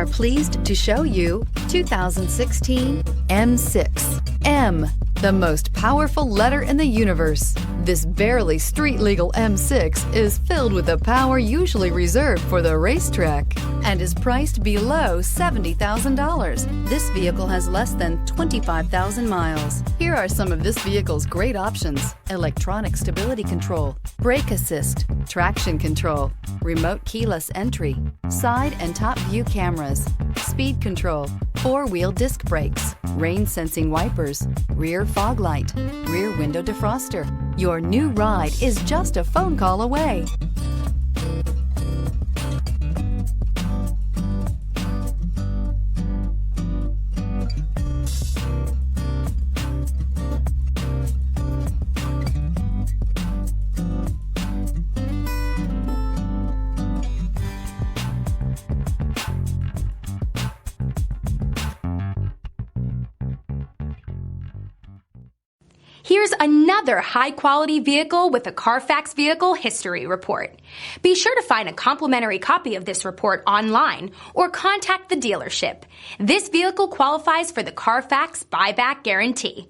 Are pleased to show you 2016 M6. M, the most powerful letter in the universe. This barely street-legal M6 is filled with the power usually reserved for the racetrack and is priced below $70,000. This vehicle has less than 25,000 miles. Here are some of this vehicle's great options: electronic stability control, brake assist, traction control, remote keyless entry, side and top view cameras, speed control, four-wheel disc brakes, rain sensing wipers, rear fog light, rear window defroster. Your new ride is just a phone call away. Here's another high-quality vehicle with a Carfax Vehicle History Report. Be sure to find a complimentary copy of this report online or contact the dealership. This vehicle qualifies for the Carfax Buyback Guarantee.